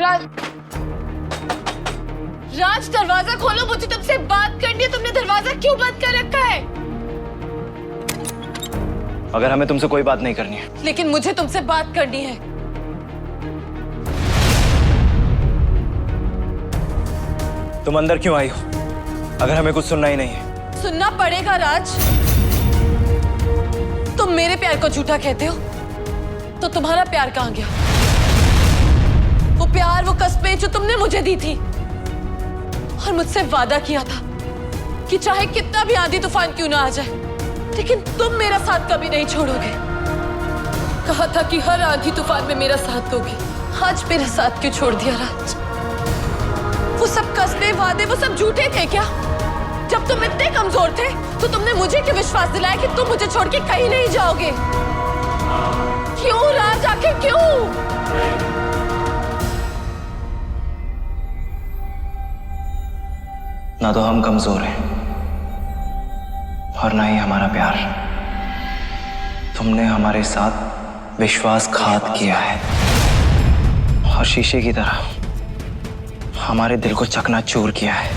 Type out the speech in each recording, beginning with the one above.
राज, राज दरवाजा खोलो, मुझे तुमसे बात करनी है। तुमने दरवाजा क्यों बंद कर रखा है? अगर हमें तुमसे कोई बात नहीं करनी है। लेकिन मुझे तुमसे बात करनी है। तुम अंदर क्यों आई हो अगर हमें कुछ सुनना ही नहीं है? सुनना पड़ेगा राज। तुम मेरे प्यार को झूठा कहते हो, तो तुम्हारा प्यार कहां गया? वो प्यार, वो कस्में जो तुमने मुझे दी थी और मुझसे वादा किया था कि चाहे कितना भी आंधी तूफान क्यों ना आ जाए, लेकिन तुम मेरा साथ कभी नहीं छोड़ोगे। कहा था कि हर आंधी तूफान में मेरा साथ दोगे। आज मेरा साथ क्यों छोड़ दिया राज? वो सब कस्में, वादे, वो सब झूठे थे क्या? जब तुम इतने कमजोर थे तो तुमने मुझे क्यों विश्वास दिलाया कि तुम मुझे छोड़ के कहीं नहीं जाओगे? क्यों राज, आखिर क्यों? ना तो हम कमजोर हैं और ना ही हमारा प्यार। तुमने हमारे साथ विश्वासघात किया है और शीशे की तरह हमारे दिल को चकनाचूर किया है।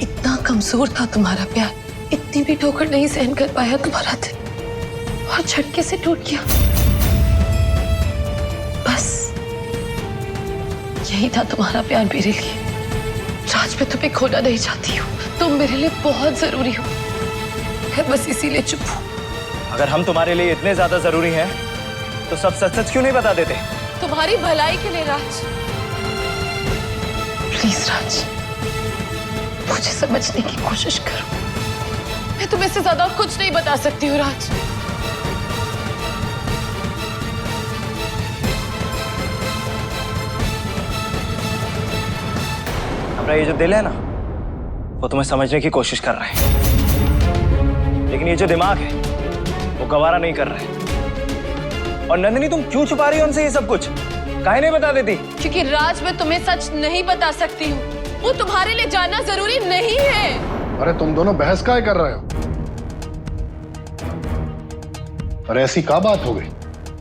इतना कमजोर था तुम्हारा प्यार, इतनी भी ठोकर नहीं सहन कर पाया तुम्हारा दिल और झटके से टूट गया। बस यही था तुम्हारा प्यार मेरे लिए। राज, मैं तुम्हें खोना नहीं चाहती हूँ। तुम मेरे लिए बहुत जरूरी हो। मैं बस इसीलिए चुप हूँ। अगर हम तुम्हारे लिए इतने ज्यादा जरूरी हैं तो सब सच सच क्यों नहीं बता देते? तुम्हारी भलाई के लिए राज। प्लीज राज, मुझे समझने की कोशिश करो। मैं तुम्हें से ज्यादा और कुछ नहीं बता सकती हूँ राज। हमारा ये जो दिल है ना, वो तुम्हें समझने की कोशिश कर रहा है, लेकिन ये जो दिमाग है वो गवारा नहीं कर रहा है। और नंदिनी, तुम क्यों छुपा रही हो उनसे ये सब कुछ? काहे नहीं बता देती? क्योंकि राज, मैं तुम्हें सच नहीं बता सकती हूँ। वो तुम्हारे लिए जानना जरूरी नहीं है। अरे तुम दोनों बहस काहे कर रहे हो? अरे ऐसी क्या बात हो गई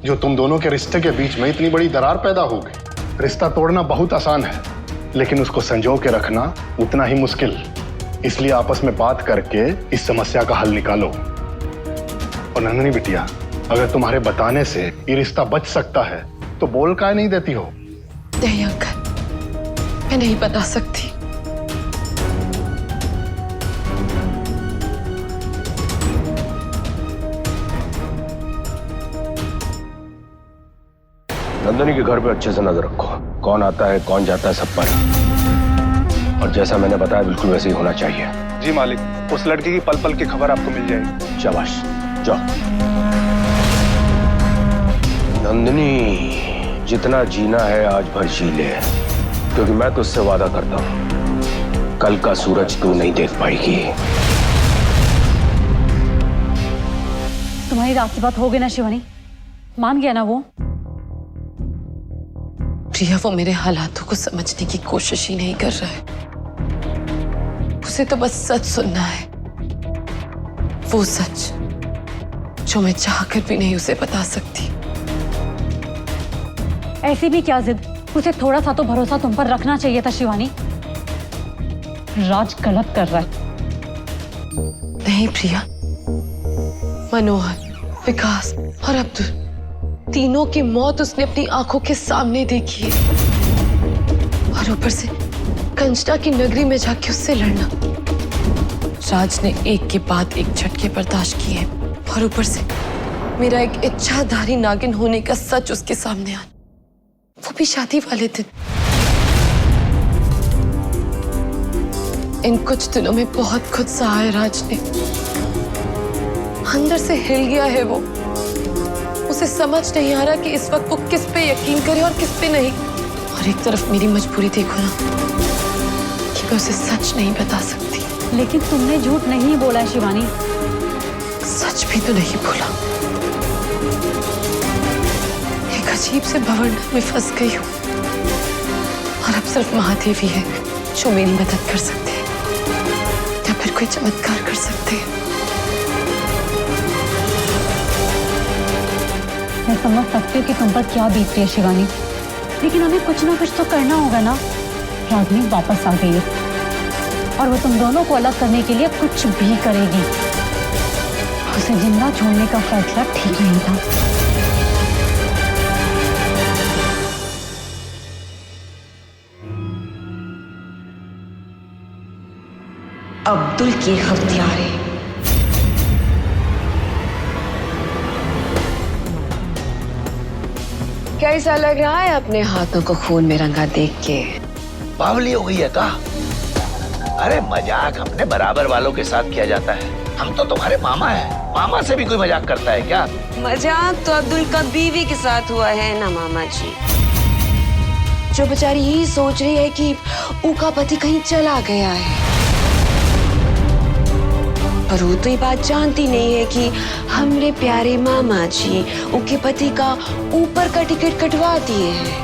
जो तुम दोनों के रिश्ते के बीच में इतनी बड़ी दरार पैदा हो गई? रिश्ता तोड़ना बहुत आसान है, लेकिन उसको संजो के रखना उतना ही मुश्किल। इसलिए आपस में बात करके इस समस्या का हल निकालो। और नंदिनी बिटिया, अगर तुम्हारे बताने से ये रिश्ता बच सकता है तो बोल काहे नहीं देती हो? नहीं अंकल, मैं नहीं बता सकती। नंदिनी के घर पे अच्छे से नजर रखो। कौन आता है, कौन जाता है, सब पर। और जैसा मैंने बताया बिल्कुल वैसे ही होना चाहिए। जी मालिक, उस लड़की की पल पल की खबर आपको मिल जाएगी। शाबाश, जाओ। नंदिनी, जितना जीना है आज भर जी ले, क्योंकि मैं तुझसे वादा करता हूं कल का सूरज तू नहीं देख पाएगी। तुम्हारी रात से बात हो गई ना शिवानी? मान गया ना वो? प्रिया, वो मेरे हालातों को समझने की कोशिश ही नहीं कर रहा है। उसे तो बस सच सुनना है, वो सच जो मैं चाहकर भी नहीं उसे बता सकती। ऐसी भी क्या जिद? उसे थोड़ा सा तो भरोसा तुम पर रखना चाहिए था शिवानी। राज गलत कर रहा है। नहीं प्रिया, मनोहर, विकास और अब्दुल, तीनों की मौत उसने अपनी आंखों के सामने देखी है। और ऊपर से कंचना की नगरी में जाके उससे लड़ना। राज ने एक के बाद एक झटके बर्दाश्त किए और ऊपर से मेरा एक इच्छाधारी नागिन होने का सच उसके सामने आना, वो भी शादी वाले दिन। इन कुछ दिनों में बहुत खुद सहा है राज ने। अंदर से हिल गया है वो। उसे समझ नहीं आ रहा कि इस वक्त वो किस पे यकीन करे और किस पे नहीं। और एक तरफ मेरी मजबूरी देखो ना कि मैं उसे सच नहीं बता सकती। लेकिन तुमने झूठ नहीं बोला है शिवानी। सच भी तो नहीं बोला। एक अजीब से भंवर में फंस गई हूँ और अब सिर्फ महादेवी है जो मेरी मदद कर सकते हैं या फिर कोई चमत्कार कर सकते हैं। मैं समझ सकती हूँ कि तुम पर क्या बीत रही है शिवानी, लेकिन हमें कुछ ना कुछ तो करना होगा ना। रागिनी वापस आ गई है और वो तुम दोनों को अलग करने के लिए कुछ भी करेगी। उसे जिंदा छोड़ने का फैसला ठीक नहीं था। अब्दुल के हत्यारे। कैसा लग रहा है अपने हाथों को खून में रंगा देख के? बावली हो गई है का? अरे मजाक अपने बराबर वालों के साथ किया जाता है। हम तो तुम्हारे मामा हैं। मामा से भी कोई मजाक करता है क्या? मजाक तो अब्दुल का बीवी के साथ हुआ है ना मामा जी, जो बेचारी यही सोच रही है कि उसका पति कहीं चला गया है, पर वो तो ये बात जानती नहीं है कि हमरे प्यारे मामा जी उनके पति का ऊपर का टिकट कटवा दिए हैं,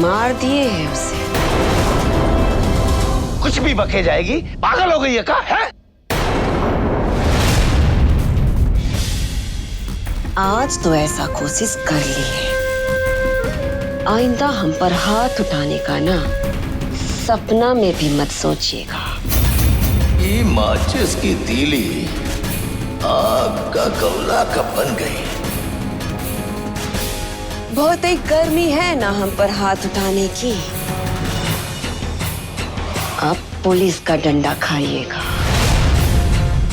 मार दिए हैं उसे। कुछ भी बके जाएगी। पागल हो गई है का? है? आज तो ऐसा कोशिश कर ली है, आइंदा हम पर हाथ उठाने का ना सपना में भी मत सोचिएगा। ये माचिस की तीली आग का कौला कब बन गई? बहुत ही गर्मी है ना हम पर हाथ उठाने की। अब पुलिस का डंडा खाइएगा।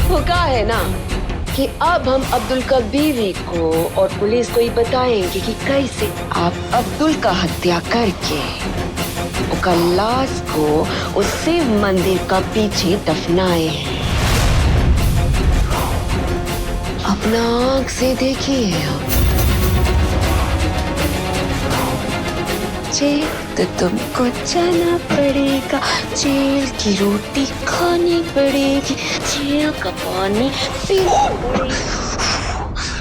वो कहा है ना कि अब हम अब्दुल का बीवी को और पुलिस को ही बताएंगे कि कैसे आप अब्दुल का हत्या करके उसका लाश को उस शिव मंदिर का पीछे दफनाए हैं। अपना आंख से देखिए हम। जेल तो तुमको जाना पड़ेगा, जेल की रोटी खानी पड़ेगी, जेल का पानी पीना पड़ेगा।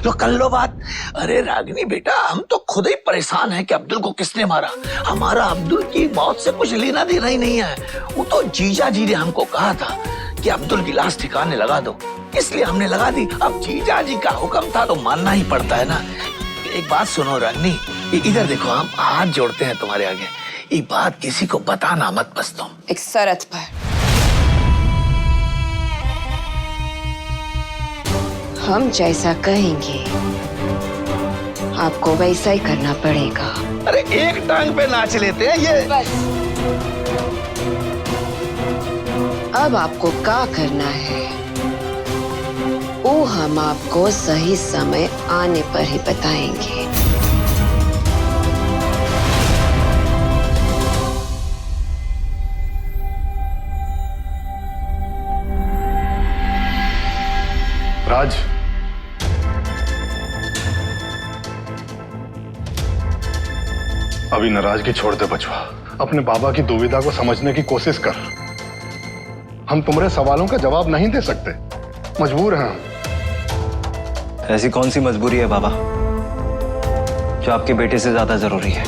तो कर लो बात। अरे रागिनी बेटा, हम तो खुद ही परेशान हैं कि अब्दुल को किसने मारा। हमारा अब्दुल की मौत से कुछ लेना देना ही नहीं है। वो तो जीजा जी ने हमको कहा था कि अब्दुल की लाश ठिकाने लगा दो, इसलिए हमने लगा दी। अब जीजा जी का हुक्म था तो मानना ही पड़ता है ना। एक बात सुनो रागिनी, इधर देखो, हम हाथ जोड़ते हैं तुम्हारे आगे। ये बात किसी को बताना मत बस तुम। एक शर्त पर। हम जैसा कहेंगे आपको वैसा ही करना पड़ेगा। अरे एक टांग पे नाच लेते हैं ये। बस अब आपको क्या करना है वो हम आपको सही समय आने पर ही बताएंगे। राज, अभी नाराजगी छोड़ दे बचवा। अपने बाबा की दुविधा को समझने की कोशिश कर। हम तुम्हारे सवालों का जवाब नहीं दे सकते, मजबूर हैं हम। ऐसी कौन सी मजबूरी है बाबा जो आपके बेटे से ज्यादा जरूरी है?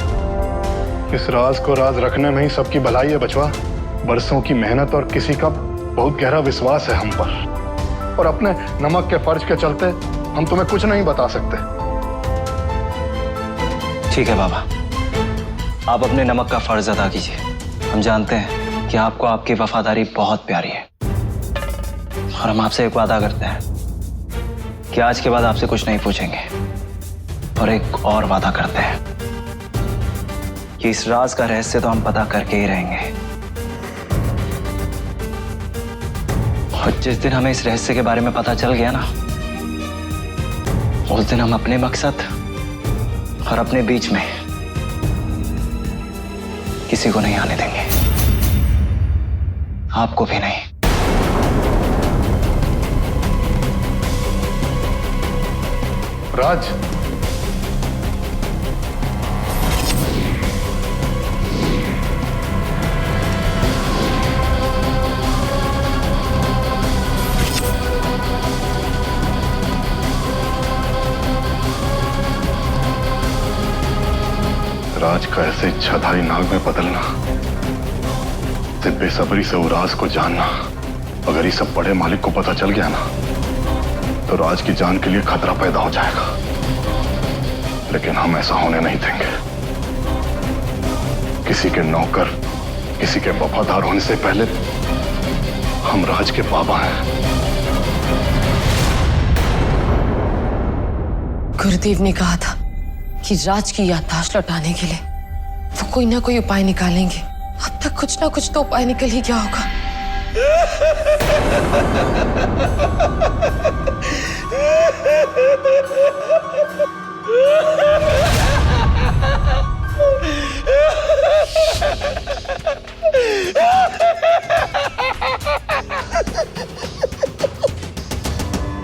इस राज को राज रखने में ही सबकी भलाई है बचवा। बरसों की मेहनत और किसी का बहुत गहरा विश्वास है हम पर, और अपने नमक के फर्ज के चलते हम तुम्हें कुछ नहीं बता सकते। ठीक है बाबा, आप अपने नमक का फर्ज अदा कीजिए। हम जानते हैं कि आपको आपकी वफादारी बहुत प्यारी है, और हम आपसे एक वादा करते हैं कि आज के बाद आपसे कुछ नहीं पूछेंगे। और एक और वादा करते हैं कि इस राज का रहस्य तो हम पता करके ही रहेंगे, और जिस दिन हमें इस रहस्य के बारे में पता चल गया ना, उस दिन हम अपने मकसद और अपने बीच में किसी को नहीं आने देंगे, आपको भी नहीं। राज, राज का ऐसे इच्छाधारी नाग में बदलना, बेसब्री से वो राज को जानना, अगर ये सब बड़े मालिक को पता चल गया ना, तो राज की जान के लिए खतरा पैदा हो जाएगा, लेकिन हम ऐसा होने नहीं देंगे। किसी के नौकर, किसी के वफादार होने से पहले हम राज के बाबा हैं। गुरुदेव ने कहा था कि राज की याददाश्त लौटाने के लिए वो कोई ना कोई उपाय निकालेंगे। अब तक कुछ ना कुछ तो उपाय निकल ही गया होगा।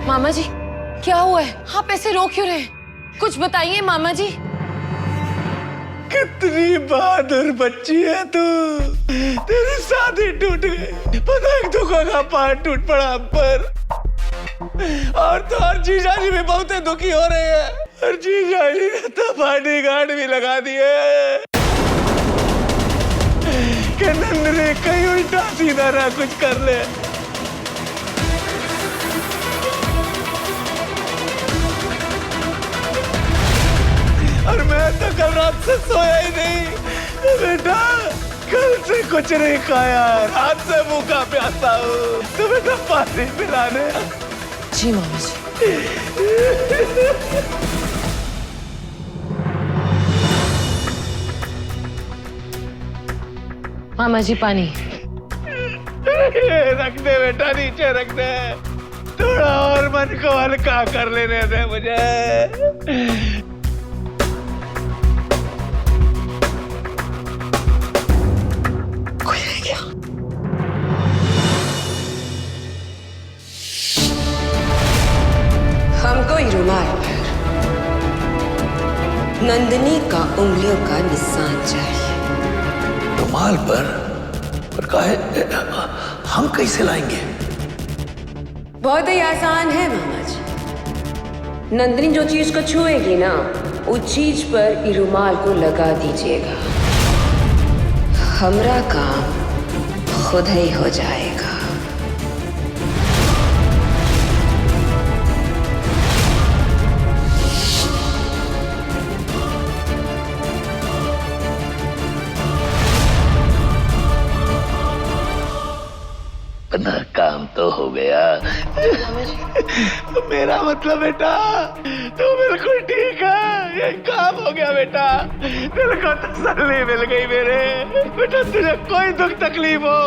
मामा जी, क्या हुआ है? आप ऐसे रो क्यों रहे हैं? कुछ बताइए मामा जी। कितनी बहादुर बच्ची है तू। तेरी शादी टूट गई, पता है दुखों का पहाड़ टूट पड़ा हम पर। और तो और जीजा जी भी बहुत दुखी हो रहे हैं। और जीजा जी ने तो बॉडीगार्ड भी लगा दिए कि नंदनी कहीं उल्टा सीधा ना कुछ कर ले। और मैं तो कल रात से सोया ही नहीं बेटा। कल से कुछ नहीं खाया, रात से भूखा प्यासा हूँ। तो बेटा पानी पिलाने। जी मामा जी। मामा जी पानी। रख दे बेटा, नीचे रख दे। थोड़ा और मन को हल्का कर लेने दे मुझे। हमको ये रुमाल पर नंदिनी का उंगलियों का निशान चाहिए। रुमाल पर काहे? हम कैसे लाएंगे? बहुत ही आसान है मामा जी। नंदिनी जो चीज को छुएगी ना, उस चीज पर ये रुमाल को लगा दीजिएगा। हमरा काम खुद ही हो जाएगा। अपना काम तो हो गया। मेरा मतलब बेटा, तू बिल्कुल ठीक है। ये काम हो गया बेटा। दिल को तसल्ली मिल गई मेरे। बेटा तुझे कोई दुख तकलीफ हो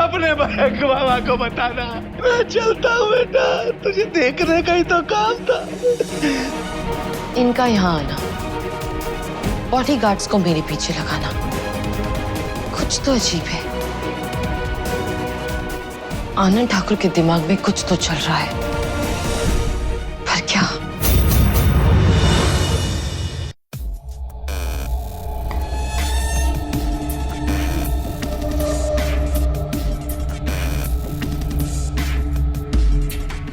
अपने बाबा को बताना। मैं चलता हूँ बेटा, तुझे देखने का ही तो काम था। इनका यहाँ आना, बॉडीगार्ड्स को मेरे पीछे लगाना, कुछ तो अजीब है। आनंद ठाकुर के दिमाग में कुछ तो चल रहा है, पर क्या?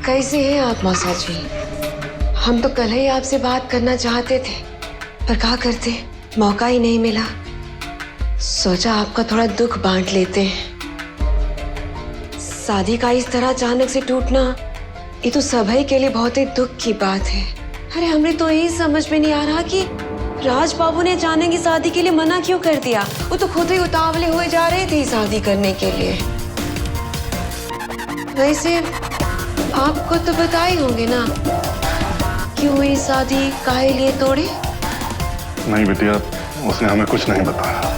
कैसे हैं आप मौसा जी? हम तो कल ही आपसे बात करना चाहते थे, पर क्या करते, मौका ही नहीं मिला। सोचा आपका थोड़ा दुख बांट लेते हैं। शादी का इस तरह अचानक से टूटना, ये तो सभी के लिए बहुत ही दुख की बात है। अरे हमें तो यही समझ में नहीं आ रहा कि राज बाबू ने अचानक की शादी के लिए मना क्यों कर दिया। वो तो खुद ही उतावले हुए जा रहे थे शादी करने के लिए। वैसे आपको तो बताए होंगे ना क्यों ये शादी काहे लिए तोड़े? नहीं बिटिया, उसने हमें कुछ नहीं बताया।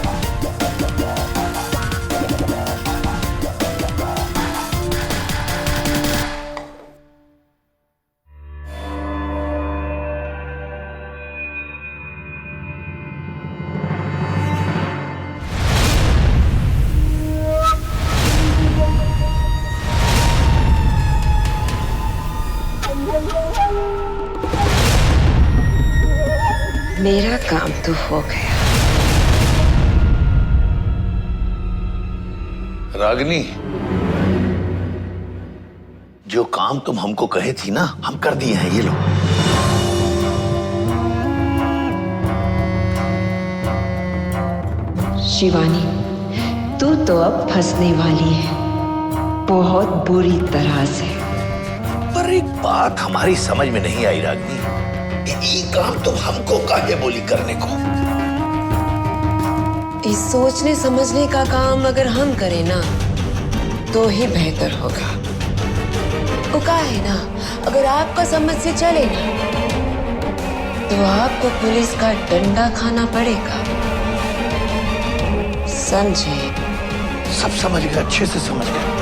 मेरा काम तो हो गया। रागिनी, जो काम तुम हमको कहे थी ना, हम कर दिए हैं। ये लो। शिवानी, तू तो अब फंसने वाली है, बहुत बुरी तरह से। पर पर एक बात हमारी समझ में नहीं आई रागनी, ये काम तुम हमको काहे बोली करने को? इस सोचने समझने का काम अगर हम करें ना तो ही बेहतर होगा। वो का है ना, अगर आपका समझ से चले ना तो आपको पुलिस का डंडा खाना पड़ेगा, समझे? सब समझ गए, अच्छे से समझ गए।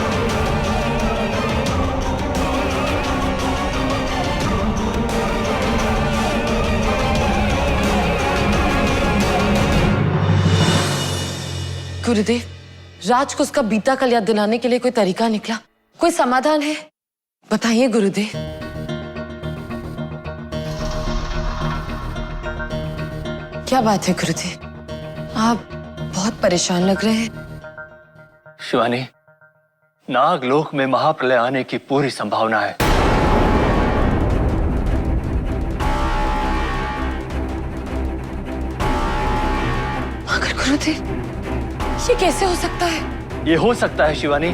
गुरुदेव, राज को उसका बीता कल याद दिलाने के लिए कोई तरीका निकला? कोई समाधान है? बताइए गुरुदेव। क्या बात है गुरुदेव, आप बहुत परेशान लग रहे हैं। शिवानी, नागलोक में महाप्रलय आने की पूरी संभावना है। मगर गुरुदेव, ये कैसे हो सकता है? ये हो सकता है शिवानी,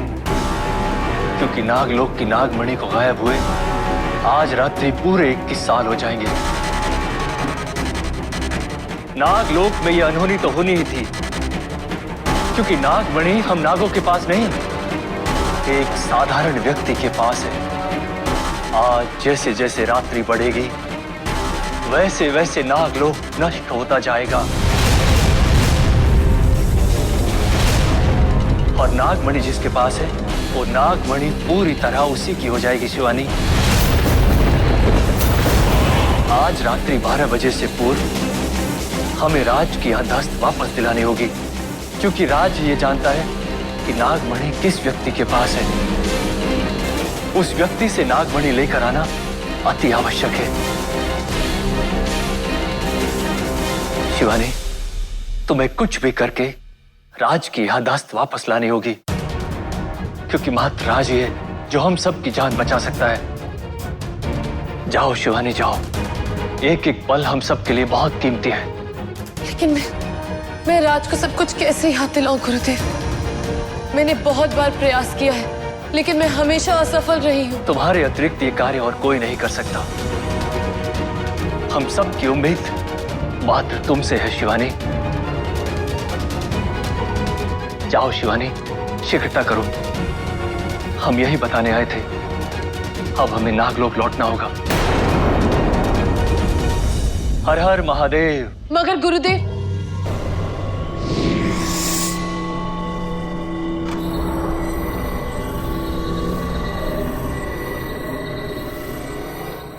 क्योंकि नागलोक की नागमणि को गायब हुए आज रात्रि पूरे 21 साल हो जाएंगे। नागलोक में ये अनहोनी तो होनी ही थी, क्योंकि नागमणि हम नागों के पास नहीं, एक साधारण व्यक्ति के पास है। आज जैसे जैसे रात्रि बढ़ेगी वैसे वैसे नागलोक नष्ट होता जाएगा और नागमणि जिसके पास है वो नागमणि पूरी तरह उसी की हो जाएगी। शिवानी, आज रात्रि 12 बजे से पूर्व हमें राज की याददाश्त वापस दिलानी होगी, क्योंकि राज ये जानता है कि नागमणि किस व्यक्ति के पास है। उस व्यक्ति से नागमणि लेकर आना अति आवश्यक है। शिवानी, तुम्हें कुछ भी करके राज की याददाश्त वापस लानी होगी, क्योंकि मात्र राज ही है जो हम सब की जान बचा सकता है। जाओ शिवानी, जाओ। एक एक पल हम सब के लिए बहुत कीमती है। लेकिन मैं राज को सब कुछ कैसे याद दिलाऊं गुरुदेव? मैंने बहुत बार प्रयास किया है, लेकिन मैं हमेशा असफल रही हूँ। तुम्हारे अतिरिक्त ये कार्य और कोई नहीं कर सकता। हम सब की उम्मीद मात्र तुमसे है शिवानी। जाओ शिवानी, शीघ्रता करो। हम यही बताने आए थे, अब हमें नागलोक लौटना होगा। हर हर महादेव। मगर गुरुदेव,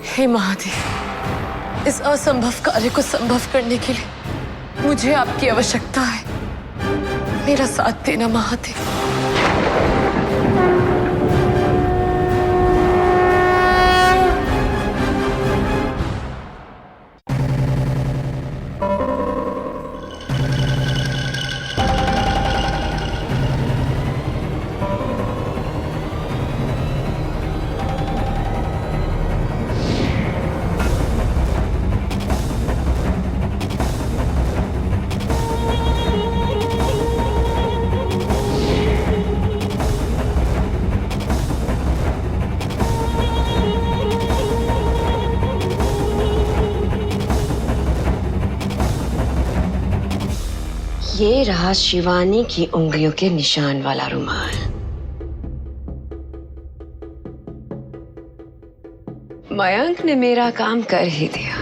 हे महादेव, इस असंभव कार्य को संभव करने के लिए मुझे आपकी आवश्यकता है। मेरा साथ देना महादेव। ये रहा शिवानी की उंगलियों के निशान वाला रुमाल। मयंक ने मेरा काम कर ही दिया।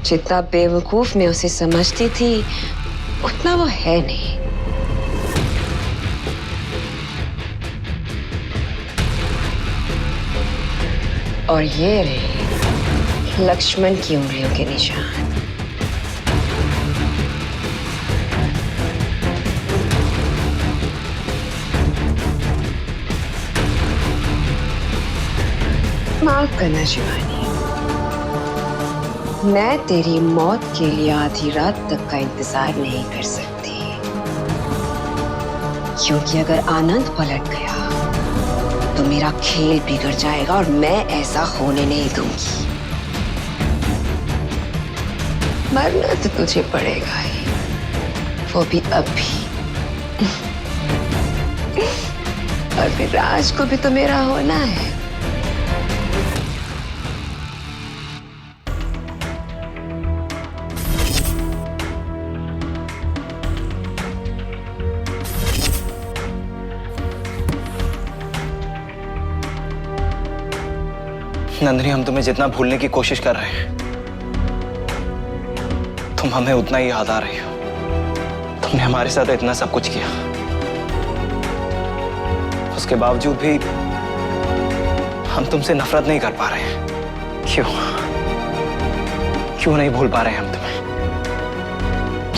जितना बेवकूफ मैं उसे समझती थी उतना वो है नहीं। और ये रहे लक्ष्मण की उंगलियों के निशान। माफ करना शिवानी, मैं तेरी मौत के लिए आधी रात तक का इंतजार नहीं कर सकती, क्योंकि अगर आनंद पलट गया तो मेरा खेल बिगड़ जाएगा और मैं ऐसा होने नहीं दूंगी। मरना तो तुझे पड़ेगा ही, वो भी अभी। और फिर राज को भी तो मेरा होना है। नंदिनी, हम तुम्हें जितना भूलने की कोशिश कर रहे हैं, तुम हमें उतना ही याद आ रही हो। तुमने हमारे साथ इतना सब कुछ किया, उसके बावजूद भी हम तुमसे नफरत नहीं कर पा रहे हैं। क्यों? क्यों नहीं भूल पा रहे हैं हम तुम्हें?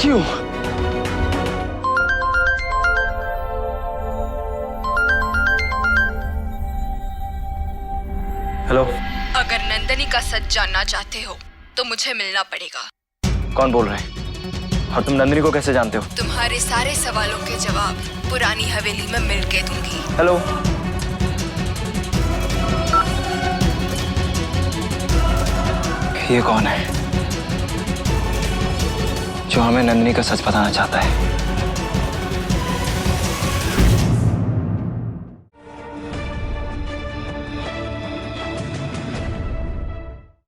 क्यों? हेलो। अगर नंदनी का सच जानना चाहते हो तो मुझे मिलना पड़ेगा। कौन बोल रहे हैं? और तुम नंदिनी को कैसे जानते हो? तुम्हारे सारे सवालों के जवाब पुरानी हवेली में मिलके दूंगी। हेलो। ये कौन है जो हमें नंदिनी का सच बताना चाहता है?